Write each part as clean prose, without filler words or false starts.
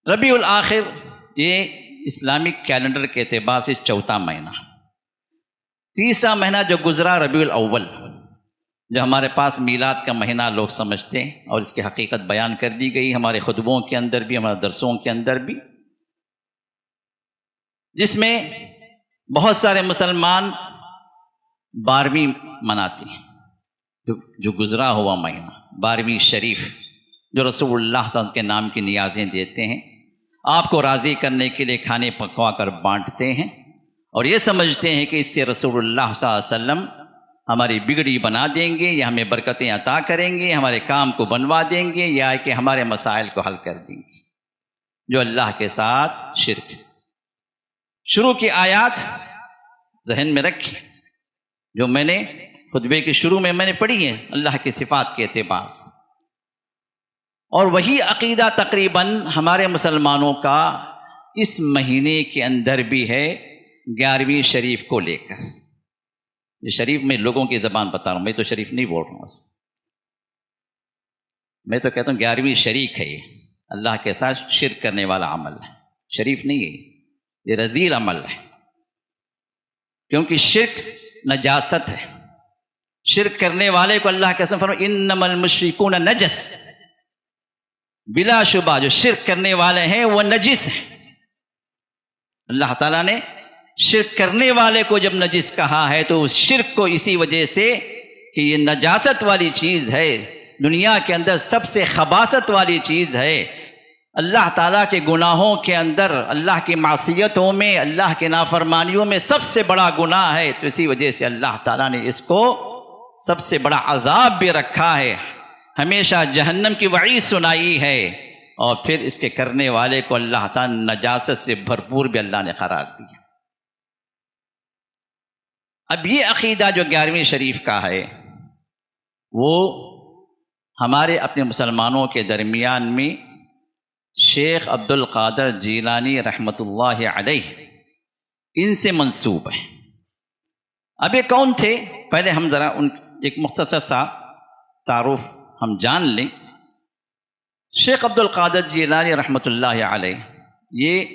ربیع الآخر یہ Islamic calendar کے اعتبار سے چوتھا مہینہ، تیسرا مہینہ جو گزرا ربیع الاول، جو ہمارے پاس میلاد کا مہینہ لوگ سمجھتے ہیں، اور اس کی حقیقت بیان کر دی گئی ہمارے خطبوں کے اندر بھی، ہمارے درسوں کے اندر بھی، جس میں بہت سارے مسلمان 12ویں مناتے ہیں، جو گزرا ہوا مہینہ 12ویں شریف، جو رسول اللہ صلی اللہ علیہ وسلم کے نام کی نیازیں دیتے ہیں، آپ کو راضی کرنے کے لیے کھانے پکوا کر بانٹتے ہیں، اور یہ سمجھتے ہیں کہ اس سے رسول اللہ صلی اللہ علیہ وسلم ہماری بگڑی بنا دیں گے، یا ہمیں برکتیں عطا کریں گے، ہمارے کام کو بنوا دیں گے، یا کہ ہمارے مسائل کو حل کر دیں گے، جو اللہ کے ساتھ شرک۔ شروع کی آیات ذہن میں رکھیں، جو میں نے خطبے کے شروع میں نے پڑھی ہے اللہ کی صفات کے اعتبار سے، اور وہی عقیدہ تقریباً ہمارے مسلمانوں کا اس مہینے کے اندر بھی ہے 11ویں شریف کو لے کر۔ یہ شریف میں لوگوں کی زبان بتا رہا ہوں، میں تو شریف نہیں بول رہا ہوں، میں تو کہتا ہوں 11ویں شریک ہے، یہ اللہ کے ساتھ شرک کرنے والا عمل ہے، شریف نہیں ہے، یہ رذیل عمل ہے، کیونکہ شرک نجاست ہے۔ شرک کرنے والے کو اللہ کے قسم فرمایا انما المشرکون نجس، بلا شبہ جو شرک کرنے والے ہیں وہ نجس ہیں۔ اللہ تعالیٰ نے شرک کرنے والے کو جب نجس کہا ہے تو اس شرک کو اسی وجہ سے کہ یہ نجاست والی چیز ہے، دنیا کے اندر سب سے خباثت والی چیز ہے، اللہ تعالیٰ کے گناہوں کے اندر، اللہ کی معصیتوں میں، اللہ کے نافرمانیوں میں سب سے بڑا گناہ ہے، تو اسی وجہ سے اللہ تعالیٰ نے اس کو سب سے بڑا عذاب بھی رکھا ہے، ہمیشہ جہنم کی وعید سنائی ہے، اور پھر اس کے کرنے والے کو اللہ تعالیٰ نجاست سے بھرپور بھی اللہ نے قرار دیا۔ اب یہ عقیدہ جو 11ویں شریف کا ہے، وہ ہمارے اپنے مسلمانوں کے درمیان میں شیخ عبد القادر جیلانی رحمۃ اللہ علیہ ان سے منسوب ہے۔ اب یہ کون تھے؟ پہلے ہم ذرا ان ایک مختصر سا تعارف ہم جان لیں۔ شیخ عبد القادر جیلانی رحمۃ اللہ علیہ یہ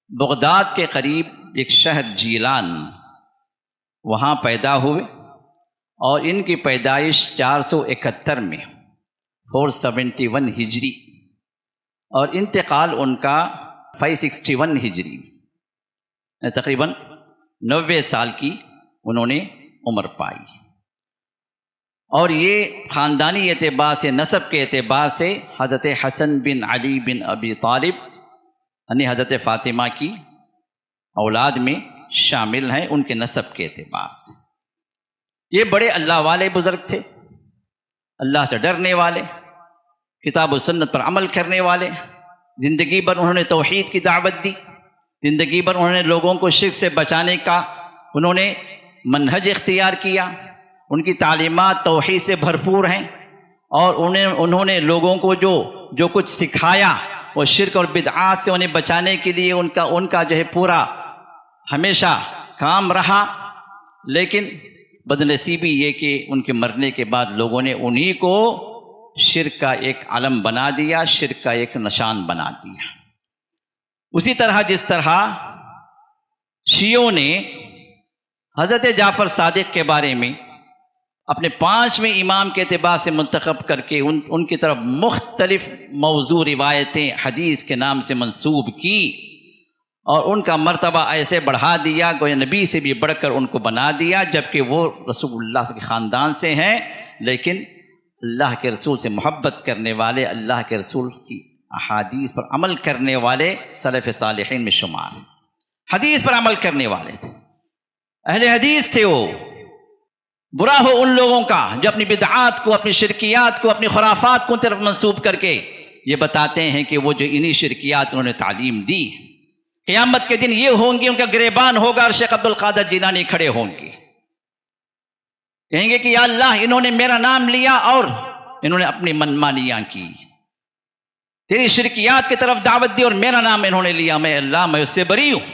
بغداد کے قریب ایک شہر جیلان، وہاں پیدا ہوئے، اور ان کی پیدائش 471 میں 471 ہجری، اور انتقال ان کا 561 ہجری میں، تقریباً 90 سال کی انہوں نے عمر پائی، اور یہ خاندانی اعتبار سے، نسب کے اعتبار سے حضرت حسن بن علی بن ابی طالب یعنی حضرت فاطمہ کی اولاد میں شامل ہیں، ان کے نسب کے اعتبار سے۔ یہ بڑے اللہ والے بزرگ تھے، اللہ سے ڈرنے والے، کتاب و سنت پر عمل کرنے والے، زندگی بھر انہوں نے توحید کی دعوت دی، زندگی بھر انہوں نے لوگوں کو شرک سے بچانے کا انہوں نے منہج اختیار کیا، ان کی تعلیمات توحید سے بھرپور ہیں، اور انہوں نے لوگوں کو جو کچھ سکھایا وہ شرک اور بدعات سے انہیں بچانے کے لیے ان کا جو ہے پورا ہمیشہ کام رہا۔ لیکن بدنصیبی یہ کہ ان کے مرنے کے بعد لوگوں نے انہی کو شرک کا ایک علم بنا دیا، شرک کا ایک نشان بنا دیا۔ اسی طرح جس طرح شیعوں نے حضرت جعفر صادق کے بارے میں اپنے 5ویں امام کے اعتبار سے منتخب کر کے ان کی طرف مختلف موضوع روایتیں حدیث کے نام سے منسوب کی، اور ان کا مرتبہ ایسے بڑھا دیا گویا نبی سے بھی بڑھ کر ان کو بنا دیا، جبکہ وہ رسول اللہ کے خاندان سے ہیں، لیکن اللہ کے رسول سے محبت کرنے والے، اللہ کے رسول کی احادیث پر عمل کرنے والے سلف صالحین میں شمار ہیں، حدیث پر عمل کرنے والے تھے، اہل حدیث تھے۔ وہ برا ہو ان لوگوں کا جو اپنی بدعات کو، اپنی شرکیات کو، اپنی خرافات کو ان طرف منسوب کر کے یہ بتاتے ہیں کہ وہ جو انہی شرکیات انہوں نے تعلیم دی، قیامت کے دن یہ ہوں گے، ان کا گریبان ہوگا اور شیخ عبد القادر جیلانی کھڑے ہوں گے، کہیں گے کہ یا اللہ انہوں نے میرا نام لیا اور انہوں نے اپنی منمانیاں کی، تیری شرکیات کی طرف دعوت دی اور میرا نام انہوں نے لیا، میں اللہ میں اس سے بری ہوں۔